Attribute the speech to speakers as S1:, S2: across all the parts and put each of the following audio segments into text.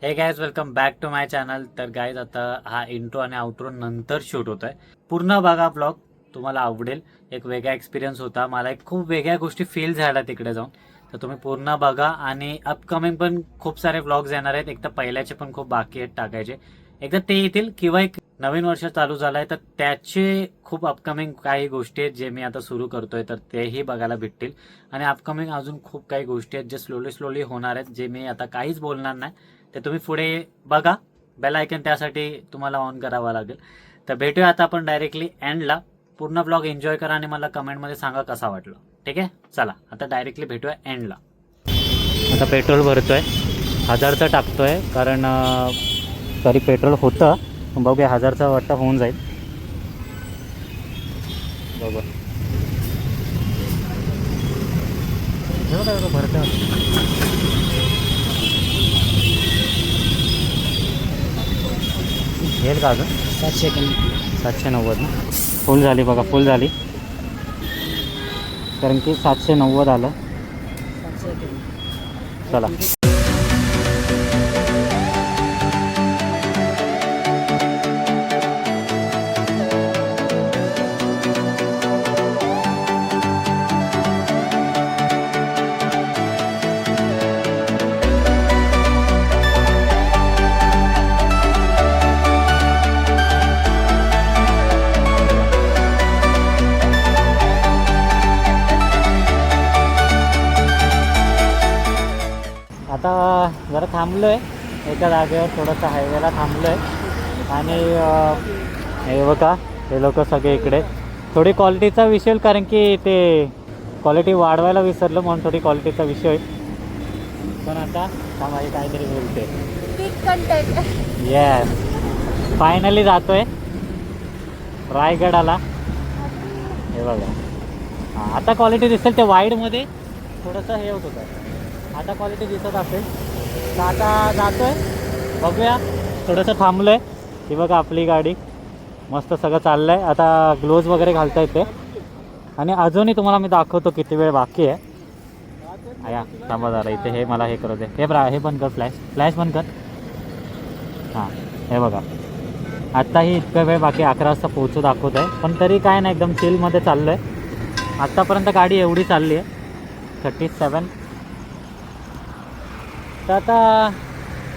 S1: हे guys welcome back to my channel. तर guys आता हा इंट्रो आणि आउट्रो नंतर शूट होत आहे. पूर्ण बघा ब्लॉग, तुम्हाला आवडेल. एक वेगळा एक्सपिरियन्स होता, मला एक खूप वेगळ्या गोष्टी फील झाल्या तिकडे जाऊन. तर तुम्ही पूर्ण बघा आणि अपकमिंग पण खूप सारे व्लॉग्स येणार आहेत. एक तर पहिल्याचे पण खूप बाकी आहेत टाकायचे, एकदा ते येतील किंवा एक नवीन वर्ष चालू झालंय तर त्याचे खूप अपकमिंग काही गोष्टी आहेत जे मी आता सुरू करतोय तर तेही बघायला भेटतील. आणि अपकमिंग अजून खूप काही गोष्टी आहेत जे स्लोली स्लोली होणार आहेत, जे मी आता काहीच बोलणार नाही. ते तुम्ही पुढे बघा. बेल आयकन त्यासाठी तुम्हाला ऑन करावा लागेल. तर भेटूया आता आपण डायरेक्टली एंडला. पूर्ण ब्लॉग एन्जॉय करा आणि मला कमेंटमध्ये सांगा कसा वाटला. ठीक आहे, चला आता डायरेक्टली भेटूया एंडला. आता पेट्रोल भरतोय, 1000चं टाकतोय कारण तरी पेट्रोल होतं. बघूया 1000चा वाटतं होऊन जाईल. बघू भरतोय. घेईल का अजून? 790 ना. फुल झाली बघा, फुल झाली कारण की 790 आलं. चला आता जरा थांबलो आहे एका जागेवर, थोडंसं हायवेला थांबलो आहे. आणि हे बघा, हे लोक सगळे इकडे. थोडी क्वालिटीचा विषय होईल कारण की ते क्वालिटी वाढवायला विसरलं म्हणून थोडी क्वालिटीचा विषय होईल. पण आता थांबाई काहीतरी बोलते. येस, फायनली जातोय रायगडाला. हे बघा, हां आता क्वालिटी दिसेल. ते वाईडमध्ये थोडंसं हे होत होतं, आता क्वालिटी दिसत असेल. तर आता जातोय, बघूया. थोडंसं थांबलो आहे. ही बघा आपली गाडी, मस्त सगळं चाललं आहे. आता ग्लोव्ज वगैरे घालता येते. आणि अजूनही तुम्हाला मी दाखवतो किती वेळ बाकी आहे. आया थांबा जरा, इथे हे मला हे करू दे. हे बंद कर, फ्लॅश बंद कर. हां हे बघा, आत्ताही इतका वेळ बाकी, 11 वाजता पोहोचू दाखवत आहे. पण तरी काय नाही, एकदम चिलमध्ये चाललं आहे. आत्तापर्यंत गाडी एवढी चालली आहे 37. तर आता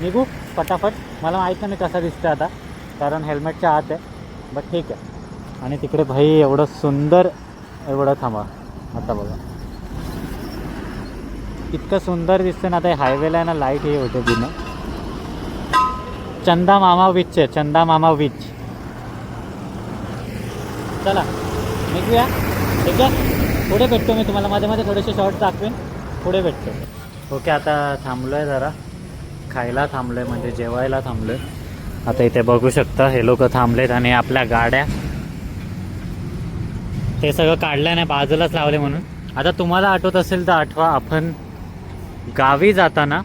S1: निघू पटापट. मला माहीत नाही कसा दिसतं आता कारण हेल्मेटच्या आत आहे, बट ठीक आहे. आणि तिकडे भाई एवढं सुंदर, एवढं थांबा आता बघा, इतकं सुंदर दिसतं ना. आता हायवेला आहे ना, लाईट हे होते बिन. चंदा मामा बीच आहे, चंदा मामा बीच. चला निघूया. ठीक आहे, पुढे भेटतो मी तुम्हाला. मध्ये मध्ये थोडेसे शॉर्ट दाखवेन, पुढे भेटतो. ओके, आता थांबलो आहे जरा, खायला थांबलो आहे म्हणजे जेवायला थांबलो आहे. आता इथे बघू शकता हे लोक थांबलेत आणि आपल्या गाड्या ते सगळं काढलं नाही, बाजूलाच लावले. म्हणून आता तुम्हाला आठवत असेल तर आठवा, आपण गावी जाताना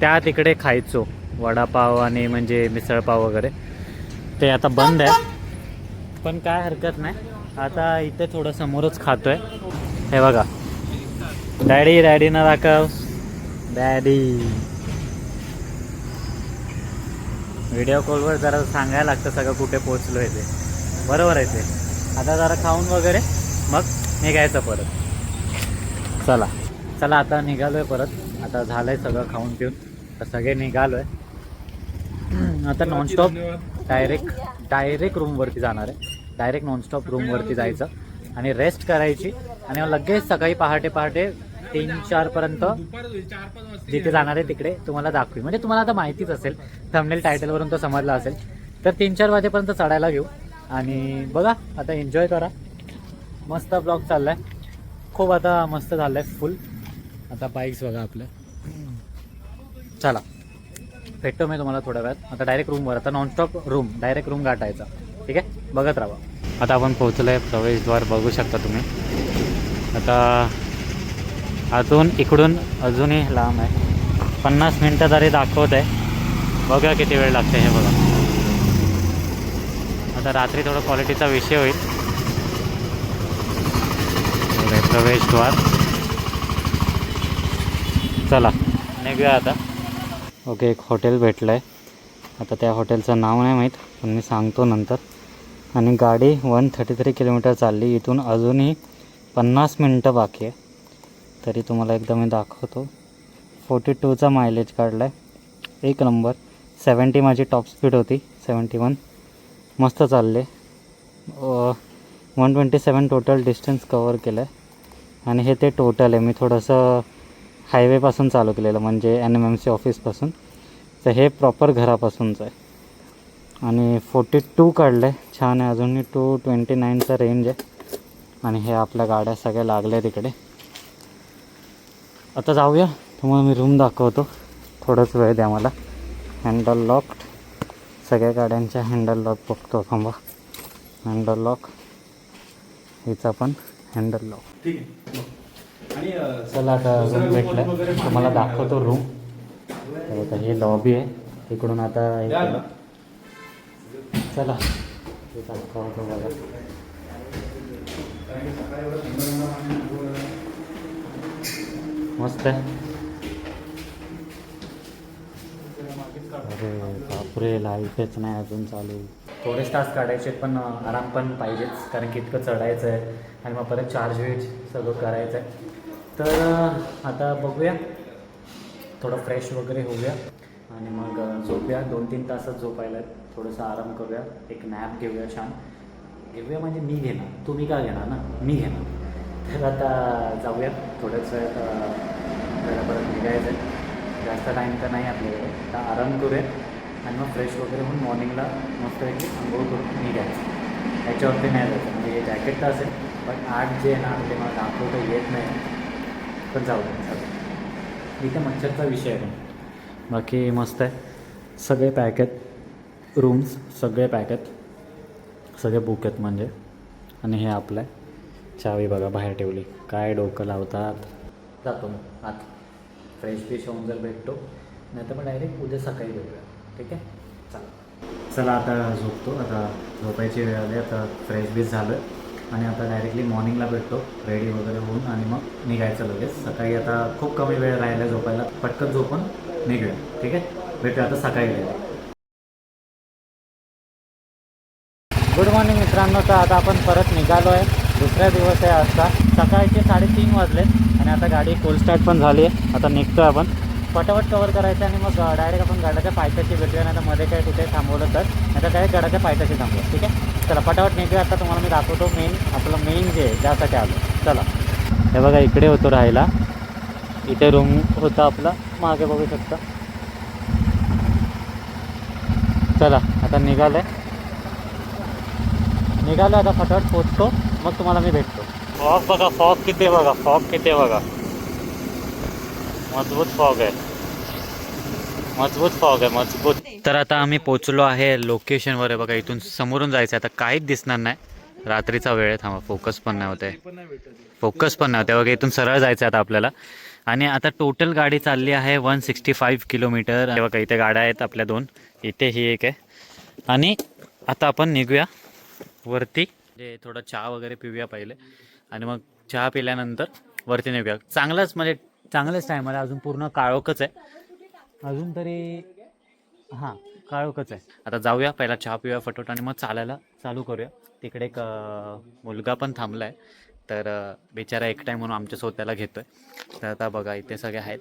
S1: त्या तिकडे खायचो वडापाव आणि म्हणजे मिसळपाव वगैरे. ते आता बंद आहे, पण काय हरकत नाही. आता इथे थोडं समोरच खातोय. हे बघा, डॅडी डॅडी ना दाखव, डॅडी. व्हिडिओ कॉलवर जरा सांगायला लागतं सगळं कुठे पोचलो आहे ते, बरोबर आहे ते. आता जरा खाऊन वगैरे मग निघायचं परत. चला चला आता निघालो आहे परत. आता झालं आहे सगळं खाऊन पिऊन, तर सगळे निघालो आहे. आता नॉनस्टॉप डायरेक्ट रूमवरती जाणार आहे. डायरेक्ट नॉनस्टॉप रूमवरती जायचं आणि रेस्ट करायची. आणि मग लगेच सकाळी पहाटे 3-4 पर्यंत जिथे जाणार आहे तिकडे तुम्हाला दाखवी. म्हणजे तुम्हाला आता माहितीच असेल, थंबनेल टायटलवरून तो समजला असेल. तर 3-4 वाजेपर्यंत चढायला घेऊ आणि बघा. आता एन्जॉय करा. मस्त ब्लॉग चालला आहे, खूप आता मस्त झालं आहे फुल. आता बाईक्स बघा आपल्या. चला भेटतो मी तुम्हाला थोड्या वेळात. आता डायरेक्ट रूमवर, आता नॉनस्टॉप रूम, डायरेक्ट रूम गाठायचा. ठीक आहे, बघत राहा. आता आपण पोहोचलो आहे, प्रवेशद्वार बघू शकता तुम्ही. आता अजून इकडून अजूनही लांब आहे, 50 मिनटं तरी दाखवत आहे. बघा किती वेळ लागते हे बघा. आता रात्री थोडं क्वालिटीचा विषय होईल. प्रवेशद्वार, चला निघूया आता. ओके, एक हॉटेल भेटलं आहे. आता त्या हॉटेलचं नाव नाही माहीत, पण मी सांगतो नंतर. आणि गाडी 133 किलोमीटर चालली. इथून अजूनही 50 मिनटं बाकी आहे. तरी तुम्हाला एकदा मी दाखवतो. 42चा मायलेज काढला आहे, एक नंबर. 70 माझी टॉप स्पीड होती, 71. मस्त चालले. 127 टोटल डिस्टन्स कवर केलं आहे. आणि हे ते टोटल आहे. मी थोडंसं हायवेपासून चालू केलेलं, म्हणजे NMMC ऑफिसपासून. तर हे प्रॉपर घरापासूनचं आहे. आणि 42 काढलं आहे, छान आहे. अजूनही 229चा रेंज आहे. आणि हे आपल्या गाड्या सगळ्या लागल्या तिकडे. आता जाऊया, तुम्हाला मी रूम दाखवतो. थोडंच वेळ द्या मला. हँडल लॉक्ड, सगळ्या गाड्यांच्या हँडल लॉक बघतो. थांबा, हँडल लॉक, हिचा पण हँडल लॉक.
S2: ठीक आहे. आणि
S1: चला आता रूम भेटलं, तुम्हाला दाखवतो रूम. आता ही लॉबी आहे, तिकडून आता हे केलं. चला हे दाखवतो बघा. मस्त आहे. अरे बापरे, लाईटच नाही अजून चालू. थोडेच तास काढायचे, पण आराम पण पाहिजेच, कारण की इतकं चढायचं आहे आणि मग परत चार्ज वेज सगळं करायचं आहे. तर आता बघूया, थोडं फ्रेश वगैरे होऊया आणि मग झोपूया. 2-3 तासच झोपायला आहेत. थोडंसं आराम करूया, एक नॅप घेऊया, छान घेऊया. म्हणजे मी घेणार, तुम्ही का घेणार ना, मी घेणार. तर आता जाऊया. थोड्याच वेळात आपल्याला परत निघायचं आहे. जास्त टाईम तर नाही आपल्याकडे. आता आराम करूया आणि मग फ्रेश वगैरे होऊन मॉर्निंगला मस्तपैकी आंघोळ करून निघायचं. त्याच्यावरती नाही जायचं, म्हणजे हे जॅकेट तर असेल, पण आठ जे आहे ना ते मला दाखवता येत नाही. पण जाऊ दे, चालेल. इथे मच्छरचा विषय आहे, पण बाकी मस्त आहे. सगळे पॅक आहेत, रूम्स सगळे पॅक आहेत, सगळे बुक आहेत म्हणजे. आणि हे आपलं आहे. चावी बघा बाहेर ठेवली, काय डोकं लावतात. जातो मग आत, फ्रेश बिश होऊन जर भेटतो, नाही तर मग डायरेक्ट उद्या सकाळी भेटूया. ठीक आहे, चला आता झोपतो. आता झोपायची वेळ आली. आता फ्रेश बीश झालं आणि आता डायरेक्टली मॉर्निंगला भेटतो, रेडी वगैरे होऊन. आणि मग निघायचं लगेच सकाळी. आता खूप कमी वेळ राहिला झोपायला, पटकन झोपून निघूया. ठीक आहे, भेटूया आता सकाळी वेळ. गुड मॉर्निंग मित्रांनो. तर आता आपण परत निघालो आहे. दुसरा दिवस आहे आजचा. सकाळचे 3:30 वाजले आणि आता गाडी फुल स्टार्ट पण झाली आहे. आता निघतो आहे आपण, फटाफट कवर करायचं आणि मग डायरेक्ट आपण गडाच्या पायथ्याशी भेटूया. नाही तर मध्ये काय कुठे थांबवलं तर, नाही तर डायरेक्ट गडाच्या पायथ्याशी थांबूया. ठीक आहे, चला फटाफट निघूया. आता तुम्हाला मी दाखवतो आपलं मेन जे आहे ज्यासाठी आलो. चला, हे बघा इकडे होतो राहायला. इथे रूम होता आपला, मागे बघू शकता. चला आता निघालो आता फटाफट पोचतो, मग तुम्हाला मी भेटतो. फॉग बघा, फॉग किती बघा, फॉग किती बघा. मजबूत फॉग आहे, मजबूत फॉग आहे, मजबूत. तर आता आम्ही पोचलो आहे लोकेशनवर आहे बघा. इथून समोरून जायचं आहे. आता काहीच दिसणार नाही, रात्रीचा वेळ आहे. थांबा, फोकस पण नाही होते, फोकस पण नाही होते बघा. इथून सरळ जायचं आहे आता आपल्याला. आणि आता टोटल गाडी चालली आहे 165 किलोमीटर. बघा इथे गाड्या आहेत आपल्या 2, इथे ही एक आहे. आणि आता आपण निघूया वरती, म्हणजे थोडं चहा वगैरे पिऊया पहिले आणि मग चहा पिल्यानंतर वरती निघूया. चांगलंच म्हणजे चांगलंच टाईम आहे. अजून पूर्ण काळोखच आहे अजून तरी, हां काळोखच आहे. आता जाऊया, पहिला चहा पिऊया फटोट आणि मग चालायला चालू करूया. तिकडे एक मुलगा पण थांबला आहे, तर बिचारा एकटा आहे म्हणून आमच्या स्वतःला घेतो आहे. तर आता बघा इथे सगळे आहेत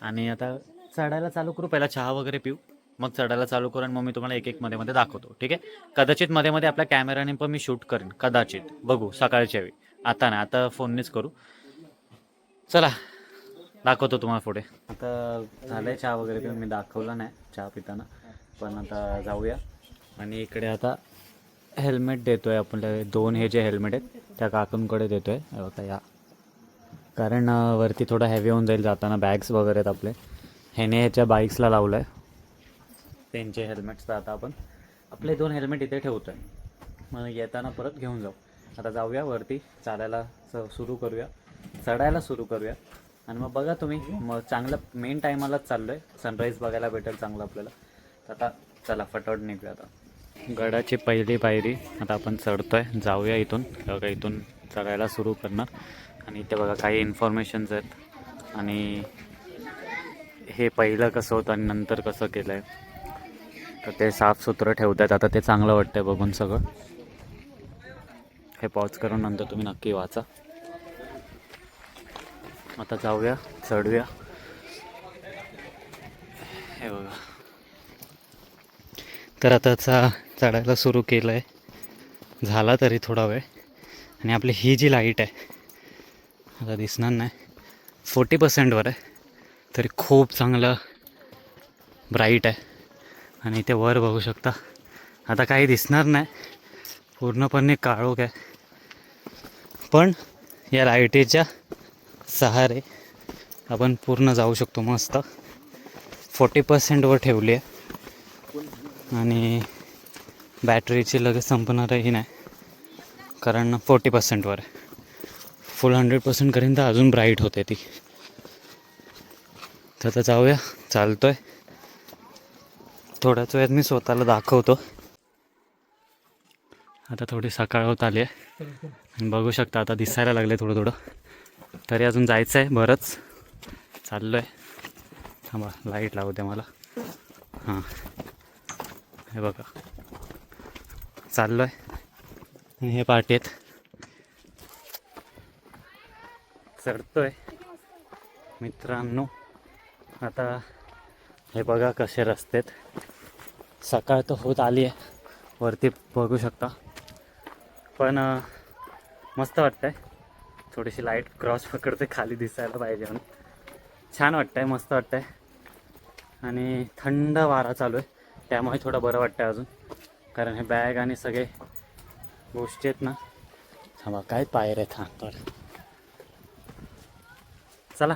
S1: आणि आता चढायला चालू करू. पहिला चहा वगैरे पिऊ, मग चढायला चालू करू आणि मग मी तुम्हाला एक एक मध्ये दाखवतो. ठीक आहे, कदाचित मध्ये मध्ये आपल्या कॅमेराने पण मी शूट करेन, कदाचित बघू सकाळच्या वेळी. आता नाही, आता फोननेच करू. चला दाखवतो तुम्हाला पुढे. आता झालं आहे चहा वगैरे पिऊन, मी दाखवलं नाही चहा पिताना. पण आता जाऊया. आणि इकडे आता हेल्मेट देतो आहे आपल्याला. 2 हे जे हेल्मेट आहेत त्या काकूंकडे देतो आहे आता या, कारण वरती थोडं हेवी होऊन जाईल जाताना. बॅग्स वगैरे आहेत आपले, ह्याने ह्याच्या बाईक्सला लावलं आहे त्यांचे हेल्मेट्स. तर आता आपण आपले 2 हेल्मेट इथे ठेवतो आहे, मग येताना परत घेऊन जाऊ. आता जाऊया वरती, चालायला सुरू करूया, चढायला सुरू करूया. आणि मग बघा तुम्ही, मग चांगलं मेन टायमालाच चाललो आहे, सनराईज बघायला भेटेल चांगलं आपल्याला. आता चला फटाफट निघूया. आता गडाची पहिली पायरी आता आपण चढतो आहे. जाऊया इथून, बघा इथून चढायला सुरू करणार. आणि इथे बघा काही इन्फॉर्मेशन्स आहेत. आणि हे पहिलं कसं होतं आणि नंतर कसं केलं आहे, तर ते साफसुथरं ठेवत आहेत आता. ते चांगलं वाटतंय बघून सगळं. हे पॉज करून नंतर तुम्ही नक्की वाचा. आता जाऊया, चढूया. हे बघा, तर आताचा चढायला सुरू केलं आहे. झाला तरी थोडा वेळ. आणि आपली ही जी लाईट आहे आता दिसणार नाही, 40%वर आहे, तरी खूप चांगलं ब्राईट आहे. आणि इथे वर बघू शकता, आता काही दिसणार नाही, पूर्णपणे काळोख आहे. पण या लाईटीच्या सहारे आपण पूर्ण जाऊ शकतो. मस्त 40%वर ठेवली आहे. आणि बॅटरीची लगेच संपणारही नाही, कारण 40%वर आहे. फुल 100% करीन तर अजून ब्राईट होते ती. तर आता जाऊया, चालतो आहे. थोड्याच वेळात मी स्वतःला दाखवतो. आता थोडी सकाळ होत आली आहे आणि बघू शकता आता दिसायला लागले थोडं थोडं. तरी अजून जायचं आहे बरंच. चाललो आहे. थांबा, लाईट लावू दे मला. हां, हे बघा, चाललो आहे. आणि हे पाठी आहेत, चढतो आहे मित्रांनो. आता हे बघा कसे रस्ते आहेत. सकाळ तर होत आली आहे, वरती बघू शकता. पण मस्त वाटतं आहे. थोडीशी लाईट क्रॉस पकडते, खाली दिसायला पाहिजे म्हणून. छान वाटतं आहे, मस्त वाटतं आहे. आणि थंड वारा चालू आहे, त्यामुळे थोडं बरं वाटतं आहे अजून. कारण हे बॅग आणि सगळे गोष्टी आहेत ना. थांबा, काय पायऱ्या आहेत. हां, तर चला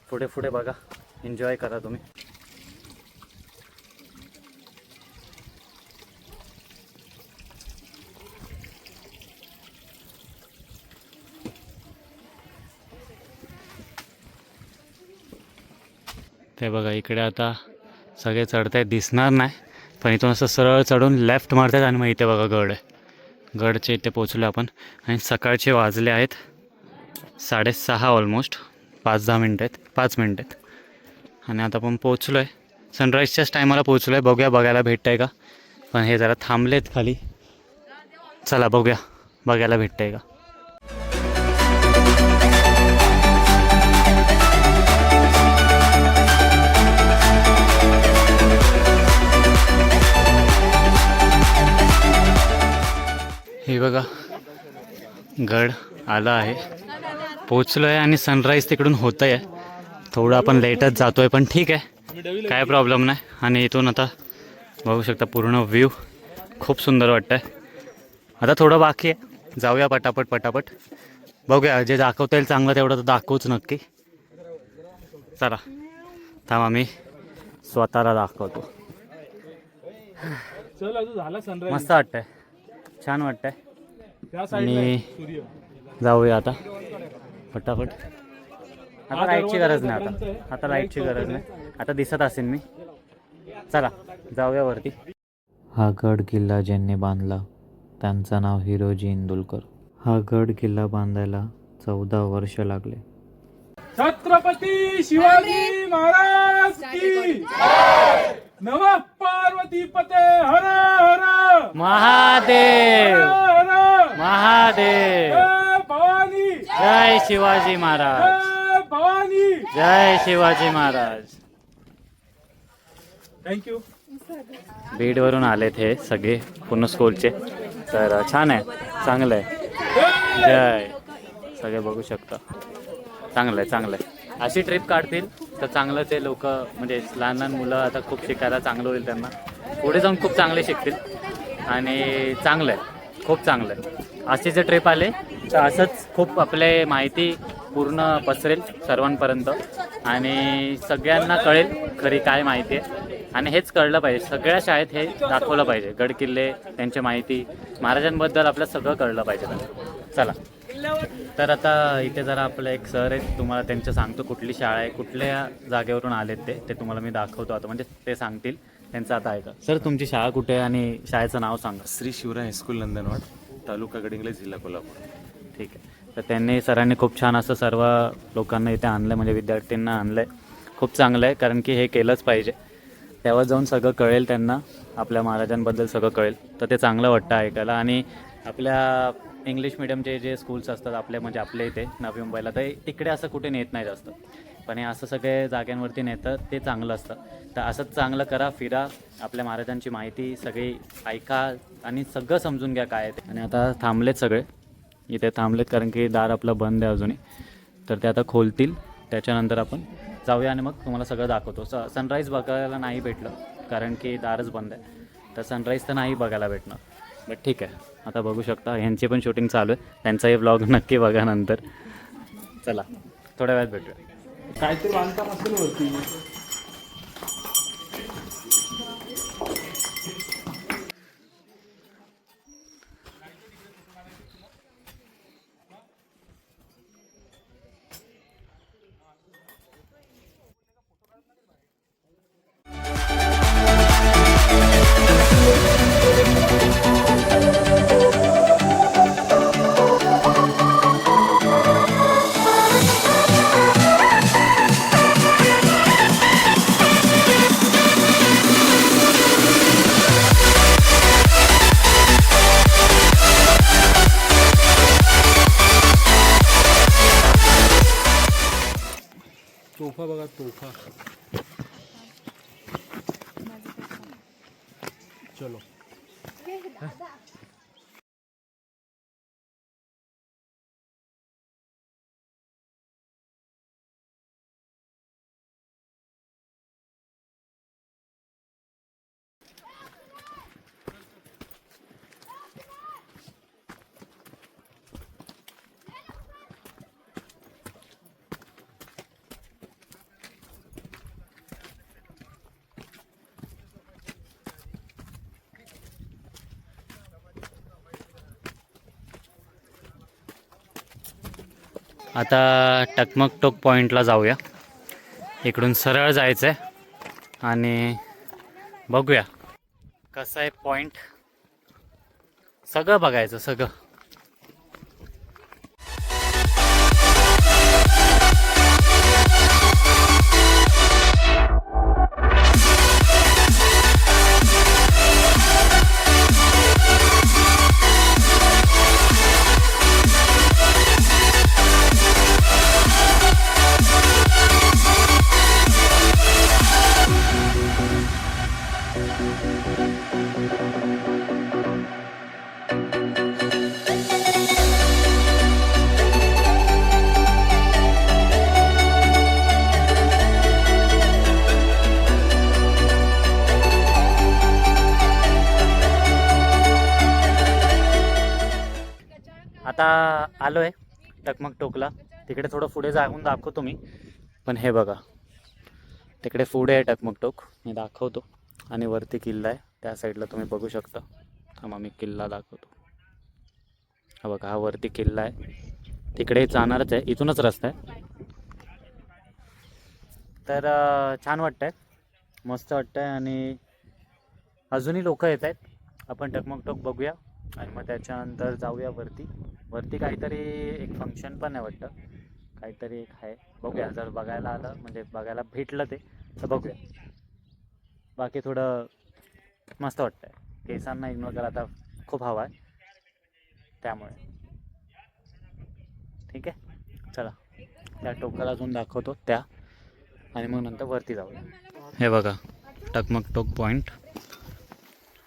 S1: पुढे पुढे बघा, एन्जॉय करा तुम्ही. ते बघा इकडे आता सगळे चढत आहेत, दिसणार नाही. पण इथून असं सरळ चढून लेफ्ट मारतात आणि मग इथे बघा गड आहे. गडचे इथे पोचलो आपण. आणि सकाळचे वाजले आहेत 6:30 ऑलमोस्ट. 5-10 मिनटं आहेत, 5 मिनटं आहेत. आणि आता आपण पोचलो आहे, सनराईजच्याच टायमाला पोचलो आहे. बघूया बघायला भेटतं आहे का. पण हे जरा थांबलेत खाली. चला बघूया बघायला भेटतं आहे का. हे बघा, गड आला आहे, पोचलो आहे. आणि सनराईज तिकडून होतं आहे. थोडं आपण लेटच जातो आहे, पण ठीक आहे, काय प्रॉब्लेम नाही. आणि इथून आता बघू शकता पूर्ण व्ह्यू खूप सुंदर वाटतं आहे. आता थोडं बाकी आहे, जाऊया पटापट पटापट. बघूया, जे दाखवता येईल चांगलं तेवढं तर दाखवूच नक्की. चला थांबा, मी स्वतःला दाखवतो. मस्त वाटतंय, छान वाटतंय. आणि जाऊया आता पटापट. आता लाईटची गरज नाही, आता लाईटची गरज नाही. आता दिसत असेल मी. चला जाऊया वरती. हा गड किल्ला ज्यांनी बांधला त्यांचं नाव हिरोजी इंदुलकर. हा गड किल्ला बांधायला 14 वर्ष लागले.
S2: छत्रपती शिवाजी महाराज की नमः पार्वती पते हर हर
S1: महादेव
S2: हर
S1: महादेव.
S2: जय भवानी,
S1: जय शिवाजी महाराज,
S2: जय भवानी.
S1: जय शिवाजी महाराज.
S2: थँक्यू.
S1: बीडवरून आलेत हे सगळे पूर्ण स्कूलचे. तर छान आहे, चांगलं आहे. जय, सगळे बघू शकता. चांगलं आहे, चांगलं आहे. अशी ट्रिप काढतील तर चांगलं. ते लोक म्हणजे लहान लहान मुलं आता खूप शिकायला चांगलं होईल त्यांना. पुढे जाऊन खूप चांगले शिकतील. आणि चांगलं आहे, खूप चांगलं आहे. अशी जर ट्रिप आले तर असंच खूप आपले माहिती पूर्ण पसरेल सर्वांपर्यंत. आणि सगळ्यांना कळेल खरी काय माहिती आहे. आणि हेच कळलं पाहिजे, सगळ्या शाळेत हे दाखवलं पाहिजे. गड किल्ले, त्यांची माहिती, महाराजांबद्दल आपलं सगळं कळलं पाहिजे त्यांना. चला, तर आता इथे जरा आपलं एक सर आहेत, तुम्हाला त्यांचं सांगतो कुठली शाळा आहे, कुठल्या जागेवरून आलेत ते तुम्हाला मी दाखवतो आता. म्हणजे ते सांगतील त्यांचं. आता ऐका सर, तुमची शाळा कुठे आहे आणि शाळेचं नाव सांगा.
S3: श्री शिवराय हायस्कूल नंदनवाड, तालुका गडिंग्लज, जिल्हा कोल्हापूर.
S1: ठीक आहे. तर त्यांनी सरांनी खूप छान असं सर्व लोकांना इथे आणलं, म्हणजे विद्यार्थ्यांना आणलं आहे. खूप चांगलं आहे, कारण की हे केलंच पाहिजे. तेव्हा जाऊन सगळं कळेल त्यांना, आपल्या महाराजांबद्दल सगळं कळेल. तर ते चांगलं वाटतं ऐकायला. आणि आपल्या इंग्लिश मिडियमचे जे स्कूल्स असतात आपले, म्हणजे आपल्या इथे नवी मुंबईला, तर तिकडे असं कुठे नेत नाही जास्त. पण हे असं सगळे जाग्यांवरती नेतं, ते चांगलं असतं. तर असंच चांगलं करा, फिरा, आपल्या महाराजांची माहिती सगळी ऐका आणि सगळं समजून घ्या काय आहे ते. आणि आता थांबलेत सगळे इथे, थांबलेत कारण की दार आपलं बंद आहे अजूनही. तर ते आता खोलतील, त्याच्यानंतर आपण जाऊया आणि मग तुम्हाला सगळं दाखवतो. सनराईज बघायला नाही भेटलं कारण की दारच बंद आहे, तर सनराईज तर नाही बघायला भेटणार. बट ठीक आहे, आता बघू शकता ह्यांची पण शूटिंग चालू आहे. त्यांचाही व्लॉग नक्की बघा नंतर. चला थोड्या वेळात भेटूया.
S2: काहीतरी बांधकाम असेल वरती. तोफा बघा, तोफा. चलो.
S1: आता टकमक टोक पॉईंटला जाऊया. इकडून सरळ जायचं आहे आणि बघूया कसं आहे पॉईंट. सगळं बघायचं सगळं. आता आलो आहे टकमक टोकला. तिकडे थोडं पुढे जाऊन दाखवतो मी. पण हे बघा, तिकडे पुढे आहे टकमक टोक, मी दाखवतो. आणि वरती किल्ला आहे त्या साईडला, तुम्ही बघू शकता. थांबा मी किल्ला दाखवतो. हा बघा, हा वरती किल्ला आहे. तिकडे जाणारच आहे, इथूनच रस्ता आहे. तर छान वाटतं आहे, मस्त वाटतं आहे. आणि अजूनही लोक येत आहेत. आपण टकमक टोक बघूया आणि मग त्याच्यानंतर जाऊया वरती. वरती काहीतरी एक फंक्शन पण आहे वाटतं, काहीतरी एक आहे. बघूया, जर बघायला आलं म्हणजे बघायला भेटलं ते तर बघूया. बाकी थोडं मस्त वाटतं आहे. केसांना इग्नोर करा, आता खूप हवा आहे त्यामुळे. ठीक आहे, चला त्या टोकाला अजून दाखवतो त्या, आणि मग नंतर वरती जाऊया. हे बघा टकमक टोक पॉईंट,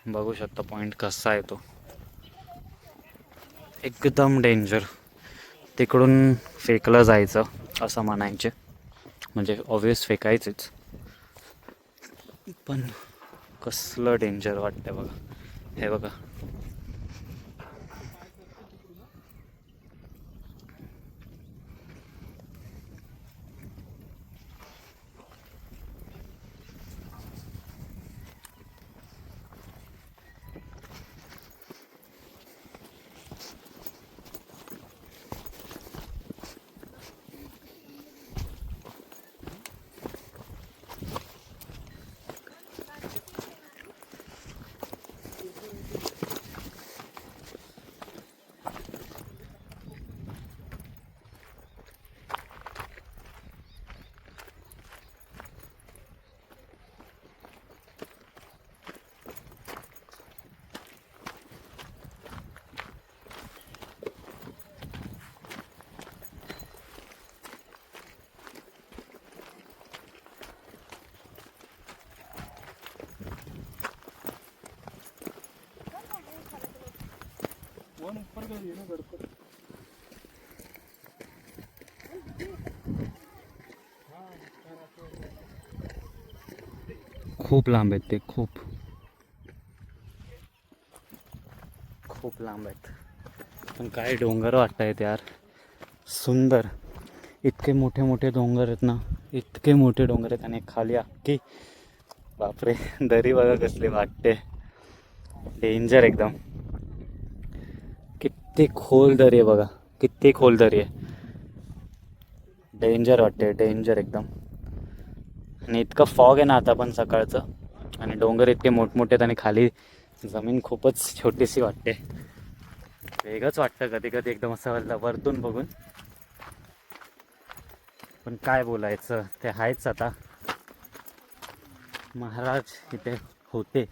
S1: बघू शकता पॉईंट कसा आहे तो. एकदम डेंजर. तिकडून फेकलं जायचं असं म्हणायचे, म्हणजे ऑब्वियस फेकायचेच. पण कसलं डेंजर वाटतं बघा. हे बघा, खूप लांब आहेत ते, खूप खूप लांब आहेत. पण काय डोंगर वाटत आहेत यार, सुंदर. इतके मोठे मोठे डोंगर आहेत ना, इतके मोठे डोंगर आहेत. आणि खाली अख्खी, बापरे, दरी बघा कसली वाटते, डेंजर एकदम. किती खोल दरी आहे बघा, किती खोल दरी आहे. डेंजर वाटते, डेंजर एकदम. आणि इतकं फॉग आहे ना आता पण सकाळचं. आणि डोंगर इतके मोठमोठे आहेत आणि खाली जमीन खूपच छोटीशी वाटते. वेगळंच वाटतं कधी कधी एकदम असं वरतून बघून. पण काय बोलायचं, ते आहेच आता. महाराज इथे होते,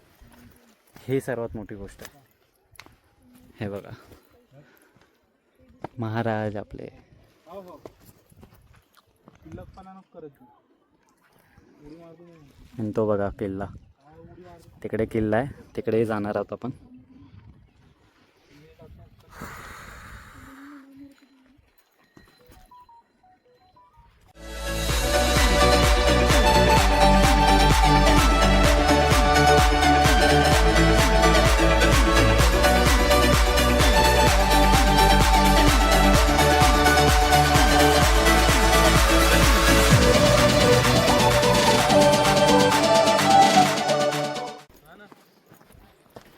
S1: ही सर्वात मोठी गोष्ट आहे. हे बघा, महाराज आपले. आणि तो बघा किल्ला, तिकडे किल्ला आहे, तिकडेही जाणार आहोत आपण.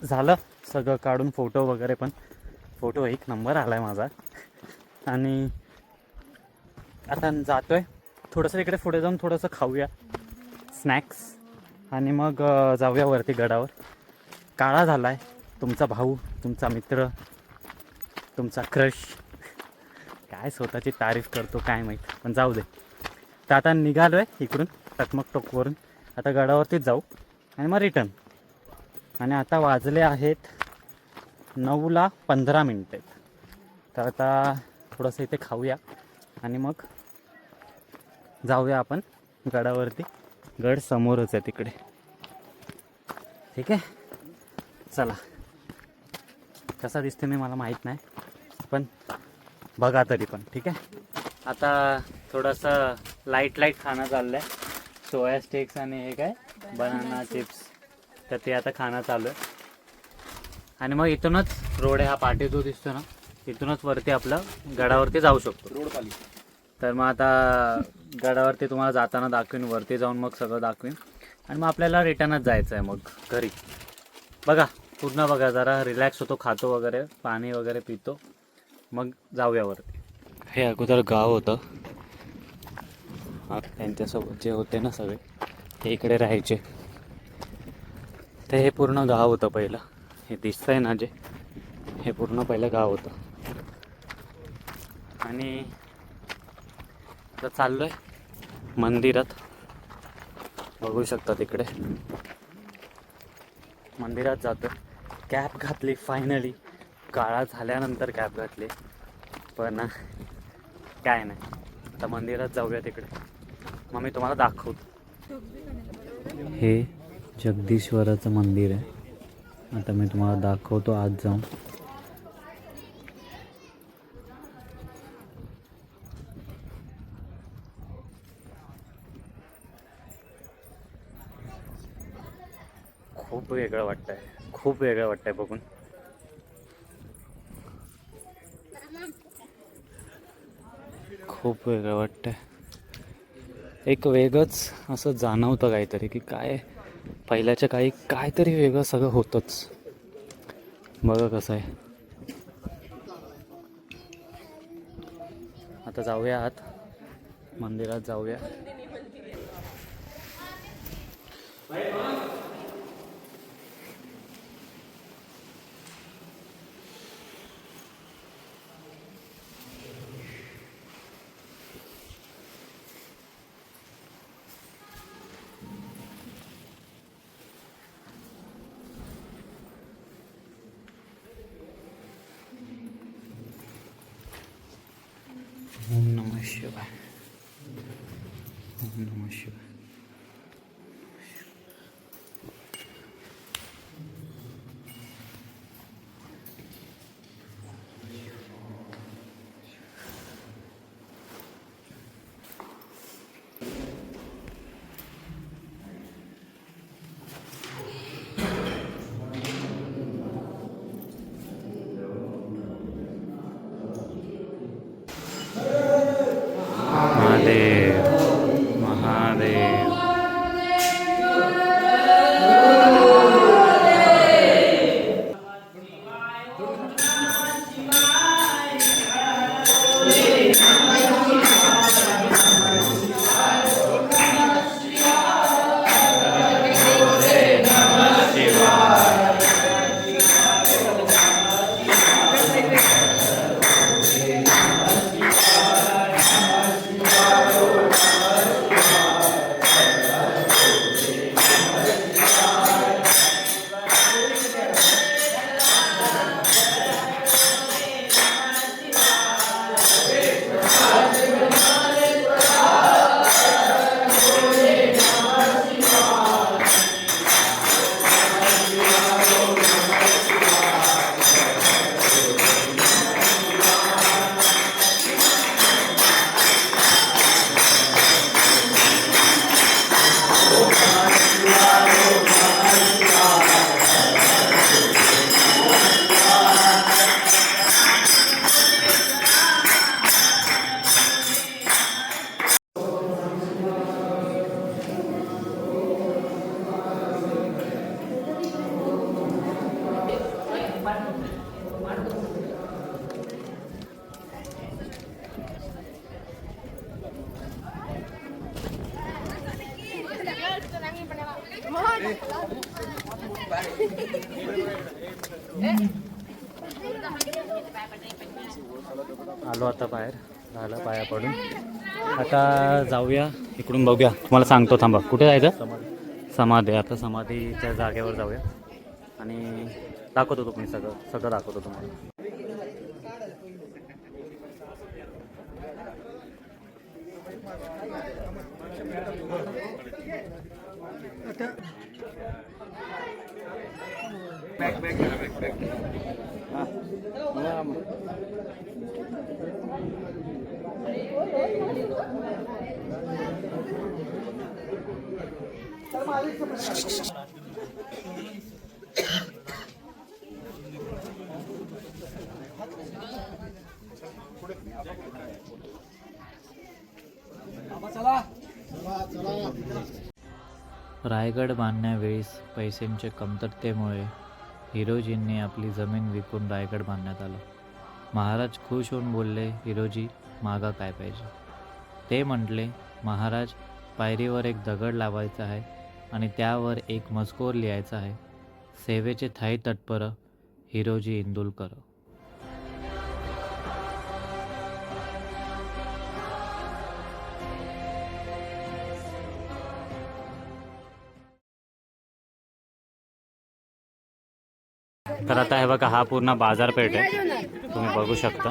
S1: झालं सगळं काढून फोटो वगैरे, पण फोटो एक नंबर आला आहे माझा. आणि आता जातो आहे थोडंसं इकडे पुढे जाऊन थोडंसं खाऊया स्नॅक्स. आणि मग जाऊया वरती गडावर. काळा झाला आहे तुमचा भाऊ, तुमचा मित्र, तुमचा क्रश. काय स्वतःची तारीफ करतो काय माहीत, पण जाऊ दे. तर आता निघालो आहे इकडून टकमक टोकवरून. आता गडावरतीच जाऊ आणि मग रिटर्न. आणि आता वाजले आहेत 9:15. तर आता थोडंसं इथे खाऊया आणि मग जाऊया आपण गडावरती. गड समोरच आहे तिकडे, ठीक आहे. चला, कसा दिसते मी मला माहीत नाही, पण बघा तरी पण, ठीक आहे. आता थोडंसं लाईट खाणं चाललं आहे. सोया स्टिक्स आणि हे काय बनाना चिप्स, तर ते आता खाणं चालू आहे. आणि मग इथूनच रोड आहे, हा पाठी जो दिसतो ना, इथूनच वरती आपलं गडावरती जाऊ शकतो
S2: रोड खाली.
S1: तर मग आता गडावरती तुम्हाला जाताना दाखवीन, वरती जाऊन मग सगळं दाखवीन. आणि मग आपल्याला रिटर्नच जायचं आहे मग घरी. बघा पूर्ण बघा, जरा रिलॅक्स होतो, खातो वगैरे, पाणी वगैरे पितो, मग जाऊया वरती. हे अगोदर गाव होतं, त्यांच्यासोबत जे होते ना सगळे, ते इकडे राहायचे. ते हे पूर्ण गाव होतं पहिलं. हे दिसतंय ना जे, हे पूर्ण पहिलं गाव होतं. आणि आता चाललो आहे मंदिरात, बघू शकता तिकडे मंदिरात जातो. कॅप घातली फायनली, काळा झाल्यानंतर कॅप घातली. पण काय नाही, आता मंदिरात जाऊया तिकडे, मग मी तुम्हाला दाखवतो. हे जगदीश्वराचं मंदिर आहे. आता मी तुम्हाला दाखवतो आज जाऊन. खूप वेगळं वाटतंय, खूप वेगळं वाटतंय बघून. खूप वेगळं वाटतंय, एक वेगळंच असं जाणवतं काहीतरी, की काय पहिल्याच्या काही काहीतरी वेगळं सगळं होतंच. बघा कसं आहे. आता जाऊया आत, मंदिरात जाऊया. ओम नमः शिवाय, ओम नमः शिवाय. आलो आता बाहेर, झालं पाया पडून. आता जाऊया इकडून, बघूया. तुम्हाला सांगतो, थांबा. कुठे जायचं? समाधी. आता समाधीच्या जागेवर जाऊया आणि दाखवतो तुम्ही सगळं दाखवतो तुम्हाला. रायगड बांधण्यावेळेस पैशांच्या कमतरतेमुळे हिरोजींनी आपली जमीन विकून रायगड बांधण्यात आला. महाराज खुश होऊन बोलले, हिरोजी मागा काय पाहिजे? ते म्हटले, महाराज, पायरीवर एक दगड लावायचा आहे आणि त्यावर एक मजकूर लिहायचा आहे, सेवेचे थाई तत्पर हिरोजी इंदुलकर. तर आता हे बघा, हा पूर्ण बाजारपेठ आहे. तुम्ही बघू शकता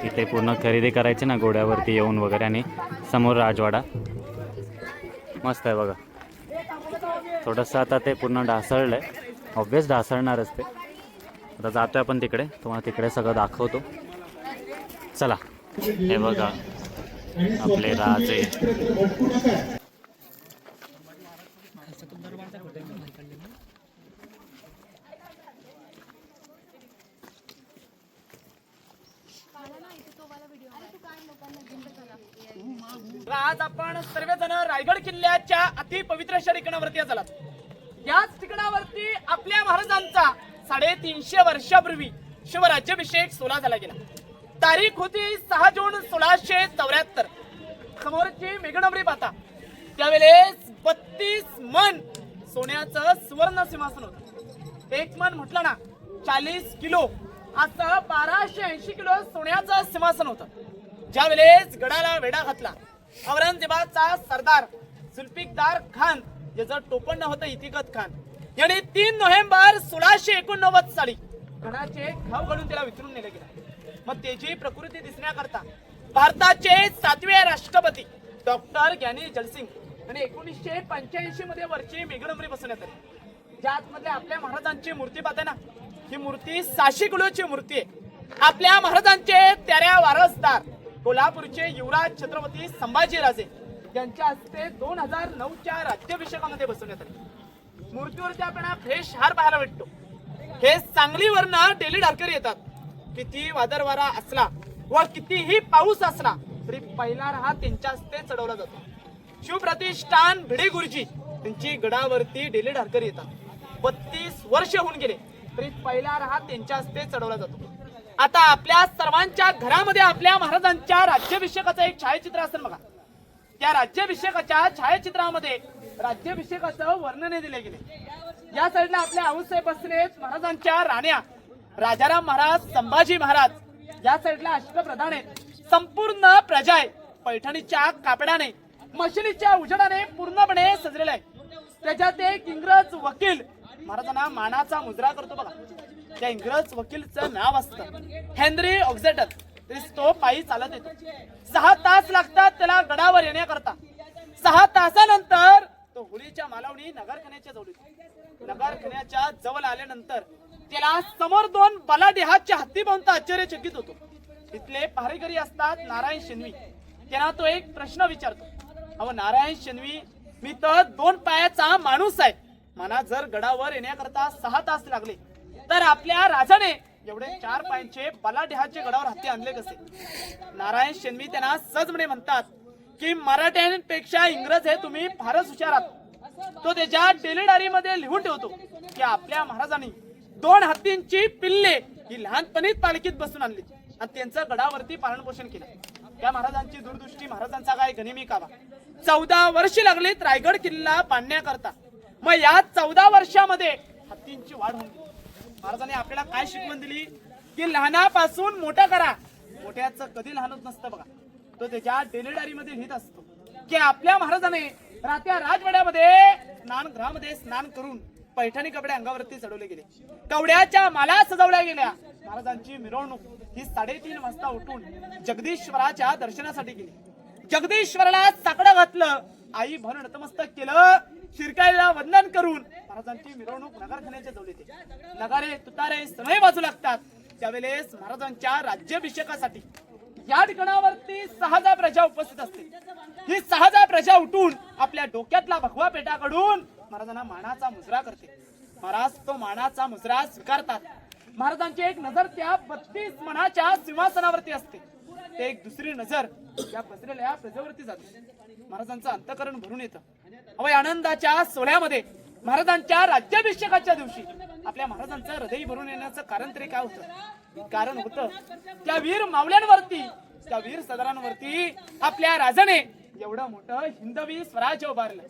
S1: इथे पूर्ण खरेदी करायची ना घोड्यावरती येऊन वगैरे. आणि समोर राजवाडा मस्त आहे बघा. थोडंसं आता ते पूर्ण ढासळलं आहे, ऑब्वियस ढासळणारच ते. आता जातोय आपण तिकडे, तुम्हाला तिकडे सगळं दाखवतो. चला. हे बघा आपले राजे.
S4: आज आपण सर्वजण रायगड किल्ल्याच्या अति पवित्र अशा ठिकाणावरती आलात. याच ठिकाणावरती आपल्या महाराजांचा 350 वर्षापूर्वी शिवराज्याभिषेक सोहळा झाला गेला. तारीख होती 6 जून 1674. समोरची मेघडंबरी पाहता, त्यावेळेस 32 मन सोन्याचं सुवर्ण सिंहासन होतं. एक मन म्हटलं ना 40 किलो, असं 1280 किलो सोन्याचं सिंहासन होतं. ज्या वेळेस गडाला वेढा घातला, औरंगजेबाचा सरदार जुल्फिकार खान, ज्याचं टोपण होतं इतिकत खान, यांनी 3 नोव्हेंबर 1689 साली गडाचे घाव घालून त्याला विचारून नेलं गेलं. मग त्याची प्रकृती दिसण्याकरता भारताचे 7वे राष्ट्रपती डॉक्टर ज्ञानी जलसिंग आणि 1985 मध्ये वरची मेघडंबरी बसवण्यात आली. ज्या आतमध्ये आपल्या महाराजांची मूर्ती पाहते ना, ही मूर्ती 600 किलोची मूर्ती आहे. आपल्या महाराजांचे त्याऱ्या वारसदार कोल्हापूरचे युवराज छत्रपती संभाजीराजे यांच्या हस्ते 2009च्या राज्याभिषेकामध्ये बसवण्यात आले. मूर्तीवरती आपल्याला फ्रेश हार पाहायला भेटतो. हे सांगलीवरनं डेली ढारकरी येतात. किती वादळवारा असला व कितीही पाऊस असला तरी पहिला हार त्यांच्या हस्ते चढवला जातो. शिवप्रतिष्ठान भिडे गुरुजी त्यांची गडावरती डेली ढारकरी येतात. 32 वर्ष होऊन गेले तरी पहिला हार त्यांच्या हस्ते चढवला जातो. आता आपल्या सर्वांच्या घरामध्ये आपल्या महाराजांच्या राज्याभिषेकाचं एक छायाचित्र असेल बघा. त्या राज्याभिषेकाच्या छायाचित्रामध्ये राज्याभिषेकाचं वर्णन दिले गेले. या साईडला आपल्या आऊसाहेब बसले महाराजांच्या राण्या, राजाराम महाराज, संभाजी महाराज. या साईडला अष्टप्रधान आहेत. संपूर्ण प्रजा आहे. पैठणीच्या कापडाने, मशिनीच्या उजेडाने पूर्णपणे सजलेला आहे. त्याच्यात एक इंग्रज वकील महाराजांना मानाचा मुजरा करतो बघा. त्या इंग्रज वकीलचं नाव असतं हेनरी ऑक्झेटर. तो पायी चालत येतो. 6 तास लागतात त्याला गडावर येण्याकरता. 6 तासानंतर तो होळीच्या मालवणी नगरखान्याच्या जवळ येतो. नगरखान्याच्या जवळ आल्यानंतर त्याला समोर 2 बलाढ्याचे हत्ती पाहून आश्चर्यचकित होतो. तिथले पहारेकरी असतात नारायण शेनवी. त्यांना तो एक प्रश्न विचारतो, अहो नारायण शेनवी, मी तर 2 पायाचा माणूस आहे. मला जर गडावर येण्याकरता 6 तास लागले तर आपल्या राजाने एवढे 4 पायांचे बलाढ्याचे गडावर हत्ती आणले कसे? नारायण शेनवी त्यांना सहजपणे म्हणतात की मराठ्यांपेक्षा इंग्रज हे तुम्ही फारच हुशार आहात. तो त्याच्या डेलीडायरीमध्ये लिहून ठेवतो की आपल्या महाराजांनी 2 हत्तींची पिल्ले ही लहानपणीच पालखीत बसून आणली आणि त्यांचं गडावरती पालनपोषण केलं. त्या महाराजांची दूरदृष्टी, महाराजांचा काय गनिमी कावा. 14 वर्ष लागलीत रायगड किल्ला बांधण्याकरता. मग या 14 वर्षामध्ये हत्तींची वाढ होऊन गेली. महाराजांनी आपल्याला काय शिकवण दिली की लहानापासून मोठं करा. मोठ्याचं कधी लहान होत नसतं बघा. तो त्याच्या डेलीडारीमध्ये लिहित असतो की आपल्या महाराजाने रात्या राजवाड्यामध्ये स्नानगृहामध्ये स्नान करून पैठणी कपडे अंगावरती चढवले गेले. कवड्याच्या माला सजवल्या गेल्या. महाराजांची मिरवणूक ही 3:30 वाजता उठून जगदीश्वराच्या दर्शनासाठी गेली. जगदीश्वराला साकडं घातलं. आई भर नतमस्तक केलं. शिरकाईला वंदन करून महाराजांची मिरवणूक नगरखान्याच्या जवळ येते. नगारे तुतारे सनई वाजू लागतात. त्यावेळेस महाराजांच्या राज्याभिषेकासाठी या ठिकाणावरती 6,000 प्रजा उपस्थित असते. ही 6,000 प्रजा उठून आपल्या डोक्यातला भगवा पेटा काढून महाराजांना मानाचा मुजरा करते. महाराज तो मानाचा मुजरा स्वीकारतात. महाराजांची एक नजर त्या 32 मनाच्या सिंहासनावरती असते. ते एक दुसरी नजर या बसलेल्या प्रजेवरती जाते. महाराजांचं अंतःकरण भरून येतं. अवय आनंदाच्या सोहळ्यामध्ये महाराजांच्या राज्याभिषेकाच्या दिवशी आपल्या महाराजांचं हृदय भरून येण्याचं कारण तरी काय होतं? कारण होतं त्या वीर मावल्यांवरती, त्या वीर सदरांवरती आपल्या राजाने एवढं मोठं हिंदवी स्वराज्य उभारलं.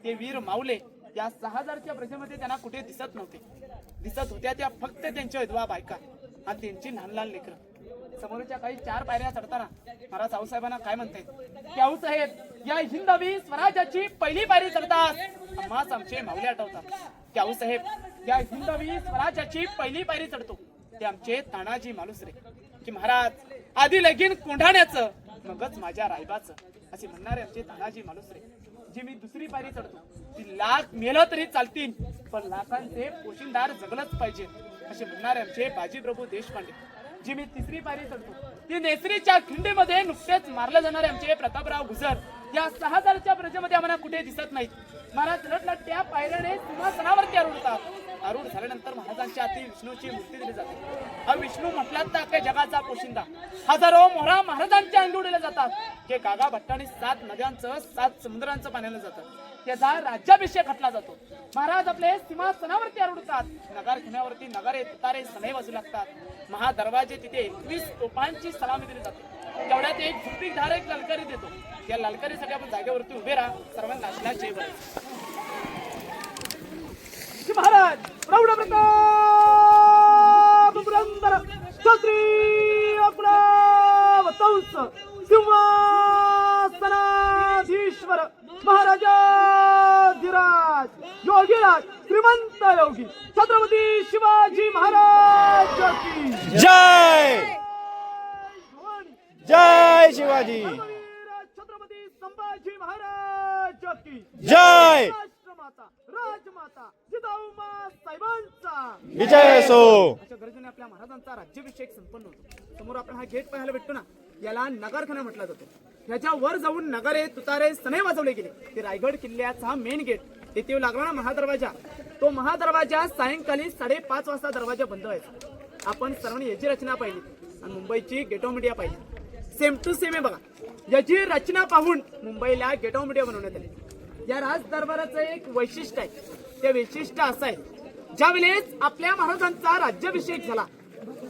S4: ते वीर मावले या 6,000च्या प्रजेमध्ये त्यांना कुठे दिसत नव्हते. दिसत होत्या त्या फक्त त्यांच्या विधवा बायका आणि त्यांची लहान लहान लेकरं. समोरच्या काही 4 पायऱ्या चढताना महाराज आऊसाहेबांना काय म्हणतायत की आऊसाहेब या हिंदवी स्वराज्याची पहिली पायरी चढतात आम्हाच आमचे मावले आठवतात. की आऊसाहेब या हिंदवी स्वराज्याची पहिली पायरी चढतो ते आमचे तानाजी मालुसरे. की महाराज आधी लगीन कोंढाण्याचं मगच माझ्या रायबाचं असे म्हणणारे आमचे तानाजी मालुसरे. जी मी दुसरी पायरी चढतो ती लाख मेलं तरी चालतील पण लाखांचे पोशिंदार जगलंच पाहिजे असे म्हणणारे आमचे बाजीप्रभू देशपांडे. जी मी तिसरी पायरी चढतो ती नेसरीच्या खिंडीमध्ये नुकतेच मारले जाणारे आमचे प्रतापराव गुजर या 6,000च्या प्रजेमध्ये आम्हाला कुठे दिसत नाहीत. महाराज लटलट त्या पायऱ्याने सिंहासनावरती आरूढतात. आरूढ झाल्यानंतर महाराजांच्या हाती विष्णूची मूर्ती दिली जाते. हा विष्णू म्हटलात तर अख्ख्या जगाचा पोशिंदा. हजारो मोहरा महाराजांच्या अंगी उडवल्या जातात. हे गागा भट्टाने 7 नद्यांचं 7 समुद्रांचं पाण्याला जातं. त्याचा राज्याभिषेक घातला जातो. महाराज आपले सिंहासनावरती आरूढतात. नगारखान्यावरती नगारे तुतारे सनई वाजू लागतात. महादरवाजे तिथे 21 तोफांची सलामी दिली जाते. तेवढ्यात एक झुपडीदार एक ललकारी देतो. या ललकारीसाठी आपण जागेवरती उभे राहा. सर्वांना नाचला जय बळी. महाराज प्रौढ प्रताप पुरंदर क्षत्रिय कुलावतंस सिंहासनाधीश्वर महाराजाधिराज योगीराज श्रीमंत योगी छत्रपती शिवाजी महाराज की
S5: जय जय शिवाजी
S4: छत्रपती संभाजी महाराज की
S5: जय
S4: राष्ट्रमाता राजमाता जिजाऊमा साहेबांचा
S5: विजय असो.
S4: अशा गरजेने आपल्या महाराजांचा राज्याभिषेक संपन्न होतो. समोर आपण हा गेट पाहायला भेटतो ना याला नगरखाना म्हटला जातो. ह्याच्या वर जाऊन नगारे तुतारे सनई वाजवले गेले. ते रायगड किल्ल्याचा मेन गेट तेथे लागला ना महादरवाजा. तो महादरवाजा सायंकाळी 5:30 वाजता दरवाजा बंद व्हायचा. आपण सर्वांनी याची रचना पाहिली आणि मुंबईची गेट ऑफ इंडिया पाहिली. सेम टू सेम आहे बघा. याची रचना पाहून मुंबईला गेट ऑफ इंडिया बनवण्यात आली. या राज दरबाराचं एक वैशिष्ट्य आहे. ते वैशिष्ट्य असं आहे ज्यावेळेस आपल्या महाराजांचा राज्याभिषेक झाला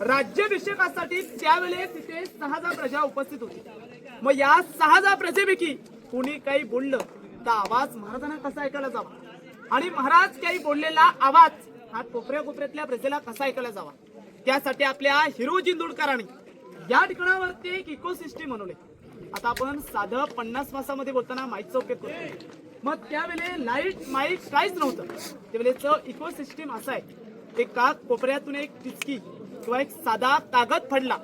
S4: राज्याभिषेकासाठी त्यावेळेस तिथे 6,000 प्रजा उपस्थित होती. मग या 6,000 प्रजेपैकी कोणी काही बोललं तर आवाज महाराजांना कसा ऐकायला जावा आणि महाराज काही बोललेला आवाज हा कोपऱ्यातल्या प्रजेला कसा ऐकायला जावा त्यासाठी आपल्या हिरोजी इंदुरकरांनी या ठिकाणावरती एक इकोसिस्टीम बनवले. आता आपण साधं 50 मासामध्ये बोलताना माईकचा उपयोग करतो. मग त्यावेळेस लाईट माईक काहीच नव्हतं. त्यावेळेचं इकोसिस्टीम असं आहे एका कोपऱ्यातून एक टिचकी किंवा एक साधा कागद पडला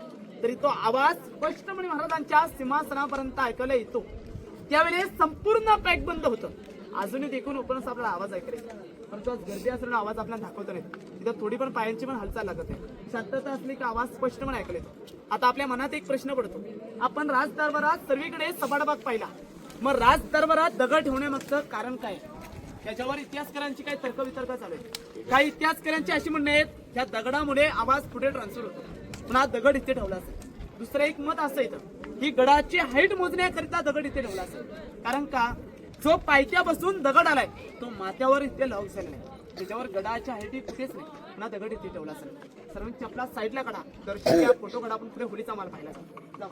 S4: तरी तो आवाज स्पष्टपणे महाराजांच्या सिंहासनापर्यंत ऐकायला येतो. त्यावेळेस संपूर्ण पॅक बंद होतं. अजूनही देखून ओपनच आपला आवाज ऐकायला परंतु आज गर्दी असलेला आवाज आपल्याला दाखवतो नाही. तिथं थोडी पण पायांची पण हालचाल लागत आहे. शांतता असली की आवाज स्पष्टपणे ऐकायला येतो. आता आपल्या मनात एक प्रश्न पडतो. आपण राज दरबारात सर्वीकडे सबाडबाग पाहिला. मग राज दरबारात दगड ठेवण्यामागचं कारण काय? त्याच्यावर इतिहासकारांची काही तर्कवितर्क चालू आहे. काही इतिहासकारांची अशी म्हणणे आहेत या दगडामुळे आवाज पुढे ट्रान्सफर होतो पण हा दगड इथे ठेवला असेल. दुसरं एक मत असं येतं की गडाची हाईट मोजण्याकरिता दगड इथे ठेवला असेल. कारण का जो पायथ्यापासून दगड आलाय तो माथ्यावर इथे लावलेला नाही. त्याच्यावर गडाच्या हाईट कुठेच नाही पुन्हा दगड इथे ठेवला असेल. सर्वांची आपला साईडला काढा. दर्शक या फोटो काढा. आपण पुढे होलीचा माल पाहिला जाऊ.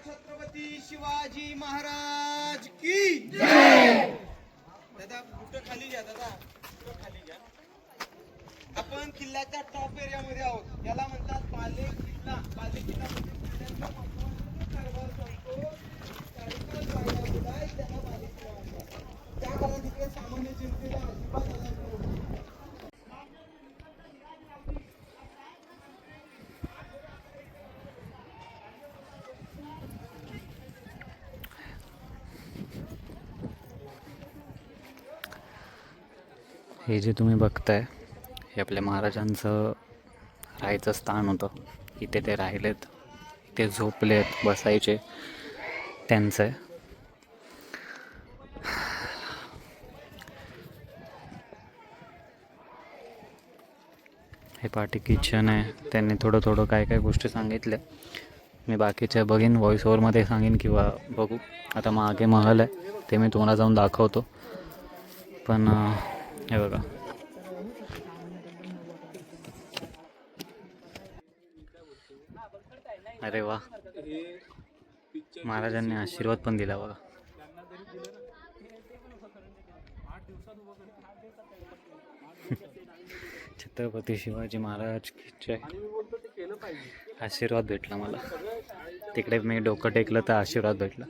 S5: छत्रपती शिवाजी महाराज की जय. दादा कुठं खाली घ्या, दादा कुठं खाली घ्या. आपण किल्ल्याच्या टॉप एरियामध्ये आहोत. याला म्हणतात बाले किल्ला. बाले किल्ला म्हणजे किल्ल्याचा महत्त्वाचा कारभार चालतो. कार्यक्रम राहिला आहे, त्याला बाले किल्ला म्हणतात. त्या काळात तिकडे सामान्य जनतेला अजिबात आधार नव्हता.
S1: हे जे तुम्ही बघताय हे आपल्या महाराजांचं राहायचं स्थान होतं. इथे ते राहिलेत, इथे झोपलेत, बसायचे त्यांचं आहे. हे पाठी किचन आहे. त्यांनी थोडं थोडं काय काय गोष्टी सांगितल्या. मी बाकीच्या बघीन व्हॉइस ओव्हरमध्ये सांगेन किंवा बघू. आता मागे महल आहे ते मी तुम्हाला जाऊन दाखवतो. पण हे बघा, अरे वा, महाराजांनी आशीर्वाद पण दिला बघा. छत्रपती शिवाजी महाराज की जय. आशीर्वाद भेटला मला. तिकडे मी डोकं टेकलं तर आशीर्वाद भेटला.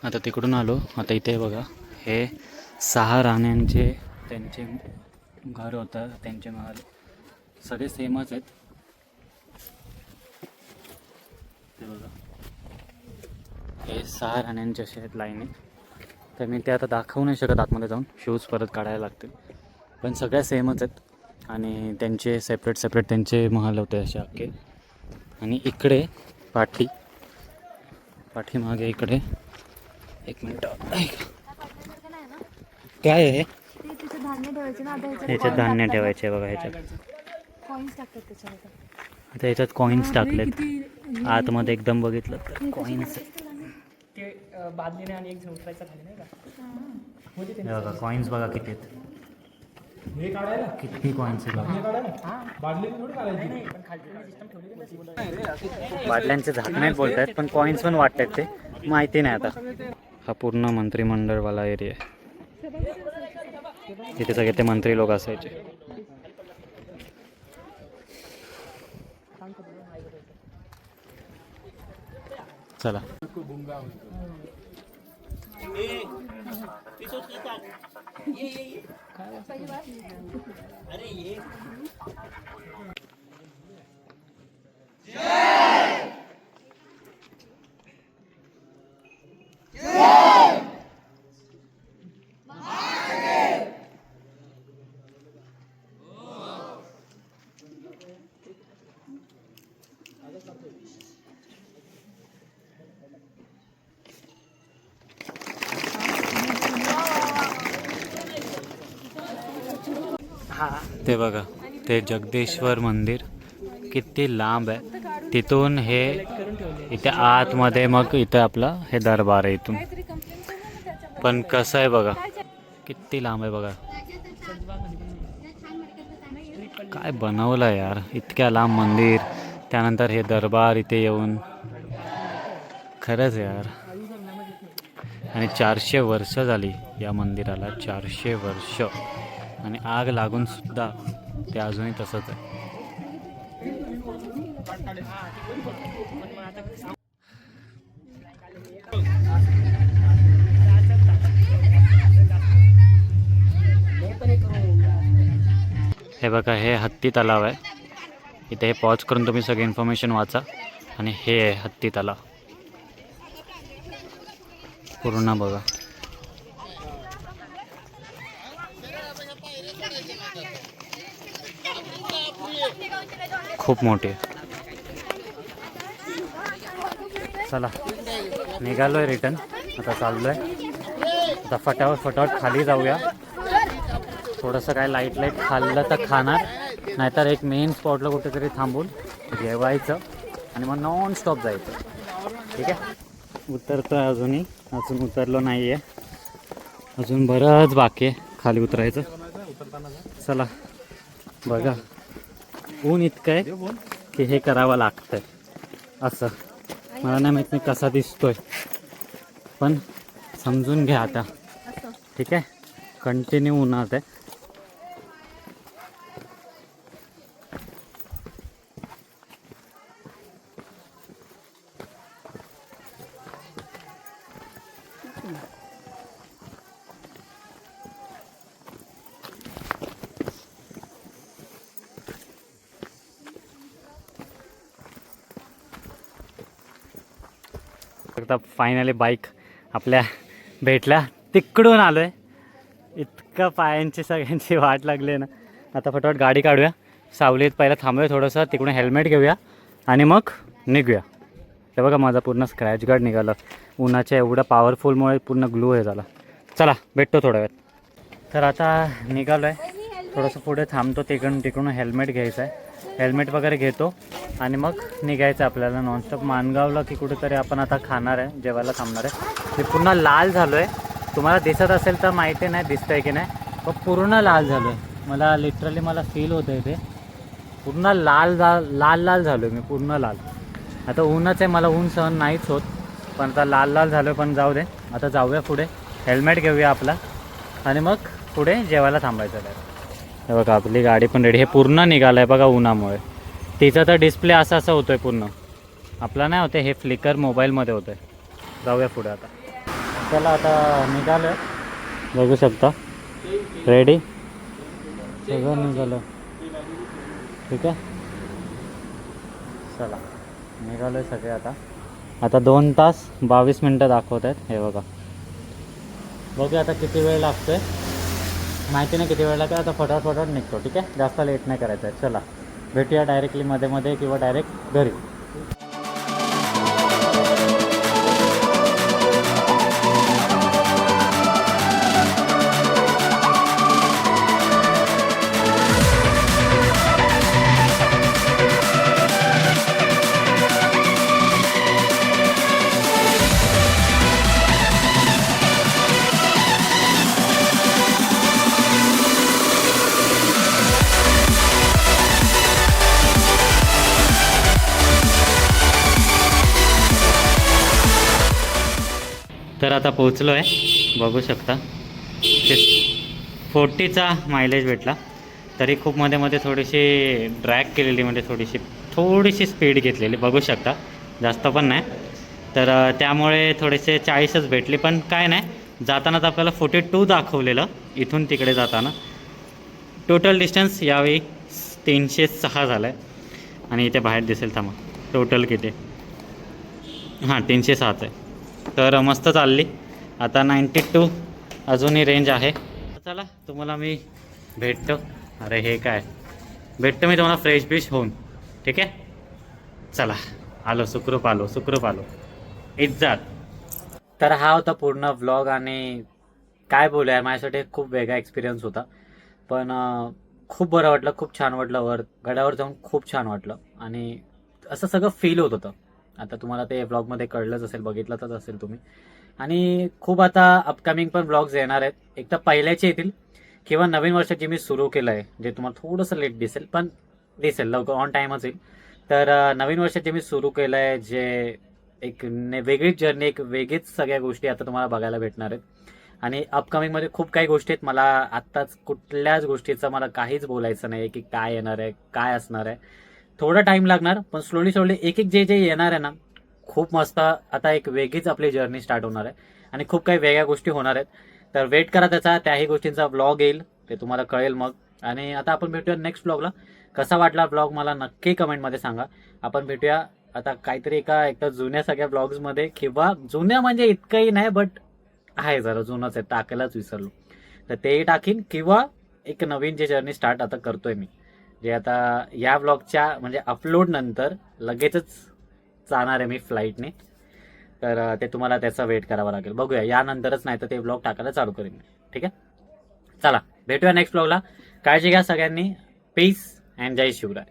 S1: आता तिकडून आलो. आता इथे बघा, हे 6 राण्यांचे त्यांचे घर होतं, त्यांचे महल सगळे सेमच आहेत. ते बघा, हे 6 राण्यांचे असे आहेत लाईनी. तर मी ते आता दाखवू नाही शकत आतमध्ये जाऊन, शूज परत काढायला लागतील. पण सगळ्या सेमच आहेत आणि त्यांचे सेपरेट त्यांचे महल होते असे अख्खे. आणि इकडे पाठीमागे इकडे एक मिनटं, काय आहे ह्याच्यात धान्य ठेवायचे बघा. ह्याच्यात आता ह्याच्यात कॉईन्स टाकलेत आतमध्ये. एकदम बघितलं तर कॉईन्स
S4: बादलीने आणि एक झोपायचा खाली नाही का.
S1: बघा कॉईन्स बघा किती आहेत.
S2: हे काढायला
S1: किती कॉईन्स आहेत बघा.
S2: बादली थोडी काढायची.
S1: बाटल्यांचे झाकणे बोलतायत पण कॉईन्स पण वाटतात ते माहिती नाही. आता हा पूर्ण मंत्रिमंडळवाला एरिया आहे. तिथे सगळे ते मंत्री लोक असायचे. चला ते बघा, ते जगदेश्वर मंदिर किती लांब आहे. तिथून हे इथे आतमध्ये, मग इथे आपलं हे दरबार आहे इथून. पण कसं आहे बघा, किती लांब आहे बघा. काय बनवलं यार, इतक्या लांब मंदिर, त्यानंतर हे दरबार इथे येऊन. खरंच यार. आणि 400 वर्ष झाली या मंदिराला, 400 वर्ष. आणि आग लागून सुद्धा ते अजूनही तसंच आहे. हे बघा, हे हत्ती तलाव आहे. इथे हे पॉज करून तुम्ही सगळी इन्फॉर्मेशन वाचा. आणि हे आहे हत्ती तलाव पूर्ण बघा. खूप मोठी आहे. चला निघालोय रिटर्न. आता चाललोय. आता फटाफट खाली जाऊया. थोडंसं काय लाईट खाल्लं तर खाणार, नाहीतर एक मेन स्पॉटला कुठेतरी थांबून जेवायचं आणि मग नॉन स्टॉप जायचं. ठीक आहे. उतरतोय अजून उतरलो नाही आहे. अजून बरंच बाकी आहे खाली उतरायचं. चला बघा, ऊन इतकं आहे की हे करावं लागतंय. असं मला नाही माहित मी कसा दिसतोय, पण समजून घ्या आता. ठीक आहे, कंटिन्यू उन्हात आहे. फायनली बाईक आपल्या भेटल्या, तिकडून आलो आहे. इतकं पायांची सगळ्यांची वाट लागली आहे ना. आता फटाफट गाडी काढूया, सावलीत पहिला थांबूया थोडंसं, तिकडून हेल्मेट घेऊया आणि मग निघूया. ते बघा माझा पूर्ण स्क्रॅच गार्ड निघाला उन्हाच्या एवढ्या पॉवरफुलमुळे, पूर्ण ग्लू हे झाला. चला भेटतो थोड्या वेळात. तर आता निघालो आहे, थोडंसं पुढे थांबतो, तिकडून हेल्मेट घ्यायचं आहे. हेल्मेट वगैरे घेतो आणि मग निघायचं आपल्याला नॉनस्टॉप माणगावला की कुठेतरी आपण आता खाणार आहे, जेवायला थांबणार आहे. मी पूर्ण लाल झालो आहे, तुम्हाला दिसत असेल तर माहिती नाही दिसतं आहे की नाही, पण पूर्ण लाल झालो आहे. मला लिटरली मला फील होतं आहे, ते पूर्ण लाल लाल झालो आहे मी, पूर्ण लाल. आता ऊनच आहे, मला ऊन सहन नाहीच होत, पण आता लाल झालो आहे. पण जाऊ दे, आता जाऊया पुढे, हेल्मेट घेऊया आपला आणि मग पुढे जेवायला थांबायचं आहे. हे बघा आपली गाडी पण रेडी. हे पूर्ण निघालं आहे बघा उन्हामुळे. तिचा तर डिस्प्ले असा होतो आहे पूर्ण, आपला नाही होते, हे फ्लिकर मोबाईलमध्ये होतं आहे. जाऊया पुढे आता. चला आता निघालो आहे, बघू शकता रेडी सगळं निघालं. ठीक आहे, चला निघालो आहे सगळे. आता 2 तास 22 मिनटं दाखवत आहेत. हे बघा, बघूया आता किती वेळ लागतो आहे, माहिती नाही किती वेळ लागतो. आता फटाफट निघतो. ठीक आहे, जास्त लेट नाही करायचं आहे. चला भेटूया डायरेक्टली मध्ये किंवा डायरेक्ट घरी. तर आता पोचलो आहे, बघू शकता 40चा मायलेज भेटला. तरी खूप मध्ये थोडीशी ड्रॅग केलेली, म्हणजे थोडीशी स्पीड घेतलेली, बघू शकता, जास्त पण नाही. तर त्यामुळे थोडेसे 40च भेटली. पण काय नाही, जाताना तर आपल्याला 42 दाखवलेलं इथून तिकडे जाताना. टोटल डिस्टन्स यावेळी 306 झालं आहे. आणि इथे बाहेर दिसेल, थांबा टोटल किती, हां 306 आहे. तर मस्त चालली. आता 92 अजूनही रेंज आहे. चला तुम्हाला मी भेटतो. अरे हे काय, भेटतो मी तुम्हाला फ्रेश बिश होऊन. ठीक आहे, चला आलो, सुखरूप आलो इज्जत. तर हा होता पूर्ण व्लॉग. आणि काय बोलूया, माझ्यासाठी खूप वेगळा एक्सपिरियन्स होता. पण खूप बरं वाटलं, खूप छान वाटलं. गडावर जाऊन खूप छान वाटलं आणि असं सगळं फील होत होतं. आता तुम्हाला ते व्लॉगमध्ये कळलंच असेल, बघितलंच असेल तुम्ही. आणि खूप आता अपकमिंग पण व्लॉग्स येणार आहेत. एक तर पहिल्याचे येतील किंवा नवीन वर्ष जे मी सुरू केलं आहे, जे तुम्हाला थोडंसं लेट दिसेल, पण दिसेल लवकर, ऑन टाईमच येईल. तर नवीन वर्ष जे मी सुरू केलं आहे, जे एक वेगळीच जर्नी, एक वेगळीच सगळ्या गोष्टी आता तुम्हाला बघायला भेटणार आहेत. आणि अपकमिंगमध्ये खूप काही गोष्टी आहेत. मला आत्ताच कुठल्याच गोष्टीचं मला काहीच बोलायचं नाही की काय येणार आहे, काय असणार आहे. थोडा टाईम लागणार, पण स्लोली एक जे येणार आहे ना, खूप मस्त. आता एक वेगळीच आपली जर्नी स्टार्ट होणार आहे आणि खूप काही वेगळ्या गोष्टी होणार आहेत. तर वेट करा त्याचा, त्याही गोष्टींचा व्लॉग येईल, ते तुम्हाला कळेल मग. आणि आता आपण भेटूया नेक्स्ट व्लॉगला. कसा वाटला व्लॉग मला नक्की कमेंटमध्ये सांगा. आपण भेटूया आता काहीतरी एकदा जुन्या सगळ्या व्लॉग्समध्ये, किंवा जुन्या म्हणजे इतकंही नाही, बट आहे जरा जुनंच आहे, टाकायलाच विसरलो, तर तेही टाकीन. किंवा एक नवीन जे जर्नी स्टार्ट आता करतोय मी, जे आता या व्लॉगच्या म्हणजे अपलोड नंतर लगेचच जाणार आहे मी फ्लाईटने. तर ते तुम्हाला त्याचा वेट करावा लागेल. बघूया यानंतरच, नाही तर ते व्लॉग टाकायला चालू करेन मी. ठीक आहे, चला भेटूया नेक्स्ट व्लॉगला. काळजी घ्या सगळ्यांनी. पीस अँड जय शिवराय.